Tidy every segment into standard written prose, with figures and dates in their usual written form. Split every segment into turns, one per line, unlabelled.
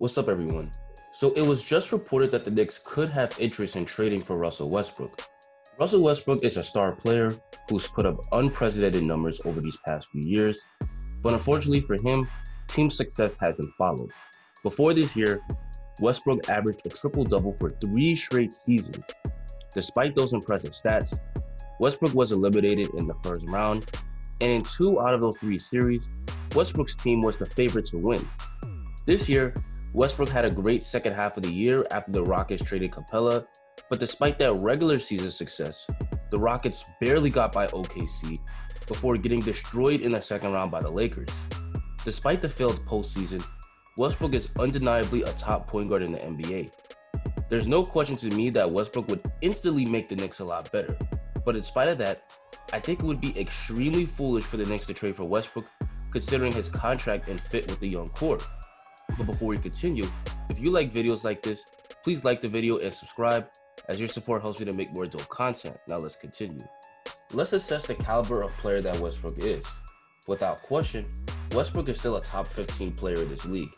What's up, everyone? So it was just reported that the Knicks could have interest in trading for Russell Westbrook. Russell Westbrook is a star player who's put up unprecedented numbers over these past few years, but unfortunately for him, team success hasn't followed. Before this year, Westbrook averaged a triple-double for 3 straight seasons. Despite those impressive stats, Westbrook was eliminated in the first round, and in 2 out of those 3 series, Westbrook's team was the favorite to win. This year, Westbrook had a great second half of the year after the Rockets traded Capella, but despite that regular season success, the Rockets barely got by OKC before getting destroyed in the second round by the Lakers. Despite the failed postseason, Westbrook is undeniably a top point guard in the NBA. There's no question to me that Westbrook would instantly make the Knicks a lot better, but in spite of that, I think it would be extremely foolish for the Knicks to trade for Westbrook considering his contract and fit with the young core. But before we continue, if you like videos like this, please like the video and subscribe, as your support helps me to make more dope content. Now let's continue. Let's assess the caliber of player that Westbrook is. Without question, Westbrook is still a top 15 player in this league.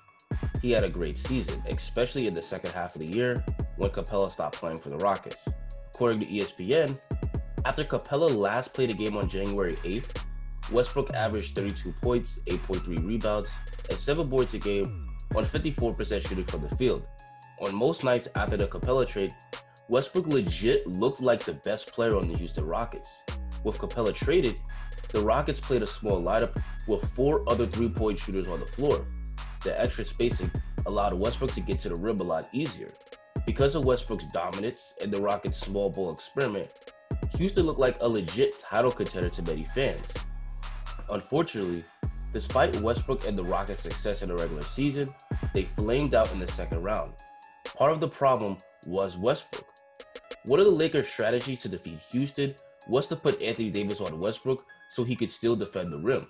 He had a great season, especially in the second half of the year when Capella stopped playing for the Rockets. According to ESPN, after Capella last played a game on January 8th, Westbrook averaged 32 points, 8.3 rebounds, and 7 boards a game on 54% shooting from the field. On most nights after the Capella trade, Westbrook legit looked like the best player on the Houston Rockets. With Capella traded, the Rockets played a small lineup with 4 other 3-point shooters on the floor. The extra spacing allowed Westbrook to get to the rim a lot easier. Because of Westbrook's dominance and the Rockets' small ball experiment, Houston looked like a legit title contender to many fans. Unfortunately, despite Westbrook and the Rockets' success in the regular season, they flamed out in the second round. Part of the problem was Westbrook. One of the Lakers' strategies to defeat Houston was to put Anthony Davis on Westbrook so he could still defend the rim.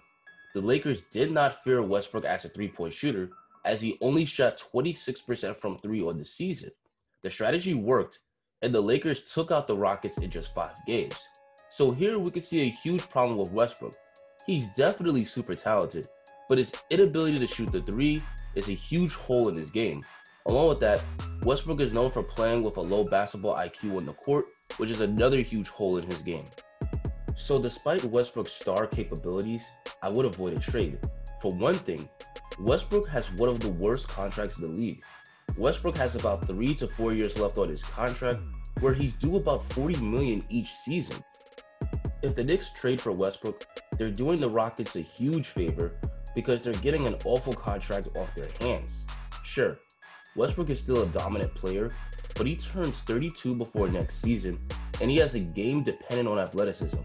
The Lakers did not fear Westbrook as a 3-point shooter, as he only shot 26% from 3 on the season. The strategy worked, and the Lakers took out the Rockets in just 5 games. So here we can see a huge problem with Westbrook. He's definitely super talented, but his inability to shoot the 3 is a huge hole in his game. Along with that, Westbrook is known for playing with a low basketball IQ on the court, which is another huge hole in his game. So despite Westbrook's star capabilities, I would avoid a trade. For one thing, Westbrook has one of the worst contracts in the league. Westbrook has about 3 to 4 years left on his contract, where he's due about $40 million each season. If the Knicks trade for Westbrook, they're doing the Rockets a huge favor because they're getting an awful contract off their hands. Sure, Westbrook is still a dominant player, but he turns 32 before next season, and he has a game dependent on athleticism.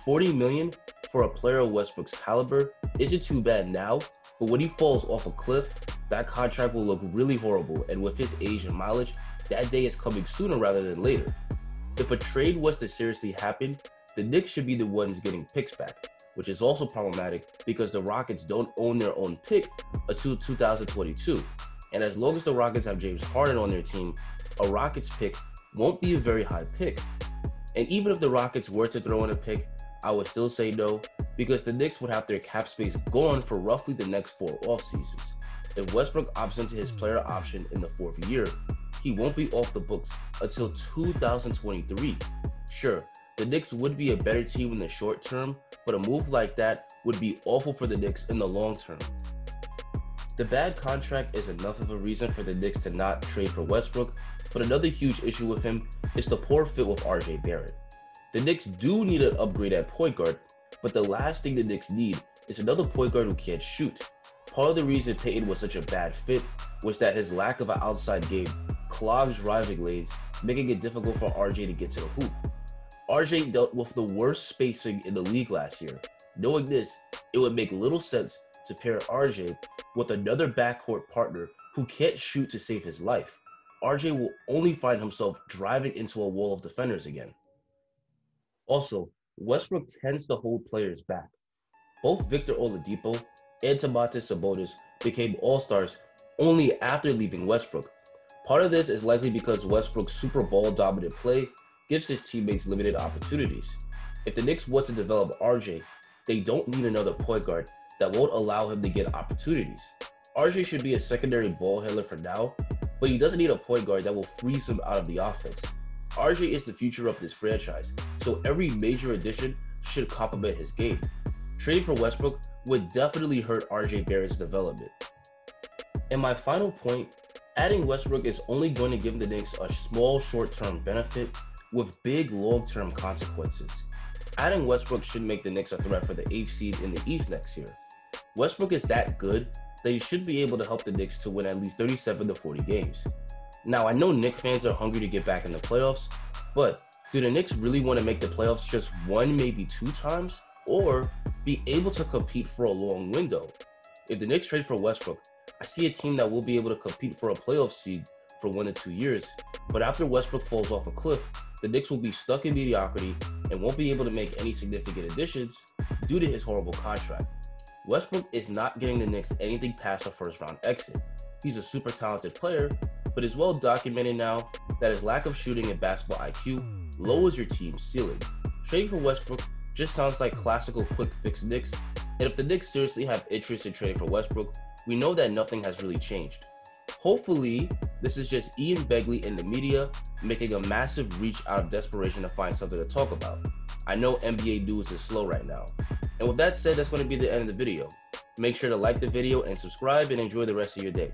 $40 million for a player of Westbrook's caliber isn't too bad now, but when he falls off a cliff, that contract will look really horrible, and with his age and mileage, that day is coming sooner rather than later. If a trade was to seriously happen, the Knicks should be the ones getting picks back, which is also problematic because the Rockets don't own their own pick until 2022. And as long as the Rockets have James Harden on their team, a Rockets pick won't be a very high pick. And even if the Rockets were to throw in a pick, I would still say no, because the Knicks would have their cap space gone for roughly the next 4 off seasons. If Westbrook opts into his player option in the 4th year, he won't be off the books until 2023. Sure, the Knicks would be a better team in the short term, but a move like that would be awful for the Knicks in the long term. The bad contract is enough of a reason for the Knicks to not trade for Westbrook, but another huge issue with him is the poor fit with RJ Barrett. The Knicks do need an upgrade at point guard, but the last thing the Knicks need is another point guard who can't shoot. Part of the reason Payton was such a bad fit was that his lack of an outside game clogs driving lanes, making it difficult for RJ to get to the hoop. RJ dealt with the worst spacing in the league last year. Knowing this, it would make little sense to pair RJ with another backcourt partner who can't shoot to save his life. RJ will only find himself driving into a wall of defenders again. Also, Westbrook tends to hold players back. Both Victor Oladipo and Domantas Sabonis became all-stars only after leaving Westbrook. Part of this is likely because Westbrook's super ball-dominant play gives his teammates limited opportunities. If the Knicks want to develop RJ, they don't need another point guard that won't allow him to get opportunities. RJ should be a secondary ball handler for now, but he doesn't need a point guard that will freeze him out of the offense. RJ is the future of this franchise, so every major addition should complement his game. Trading for Westbrook would definitely hurt RJ Barrett's development. And my final point, adding Westbrook is only going to give the Knicks a small short-term benefit with big long-term consequences. Adding Westbrook should make the Knicks a threat for the 8th seed in the East next year. Westbrook is that good that he should be able to help the Knicks to win at least 37 to 40 games. Now, I know Knicks fans are hungry to get back in the playoffs, but do the Knicks really want to make the playoffs just one, maybe 2 times, or be able to compete for a long window? If the Knicks trade for Westbrook, I see a team that will be able to compete for a playoff seed for 1 to 2 years, but after Westbrook falls off a cliff, the Knicks will be stuck in mediocrity and won't be able to make any significant additions due to his horrible contract. Westbrook is not getting the Knicks anything past a first-round exit. He's a super talented player, but it's well documented now that his lack of shooting and basketball IQ lowers your team's ceiling. Trading for Westbrook just sounds like classical quick-fix Knicks, and if the Knicks seriously have interest in trading for Westbrook, we know that nothing has really changed. Hopefully, this is just Ian Begley and the media making a massive reach out of desperation to find something to talk about. I know NBA news is slow right now. And with that said, that's going to be the end of the video. Make sure to like the video and subscribe and enjoy the rest of your day.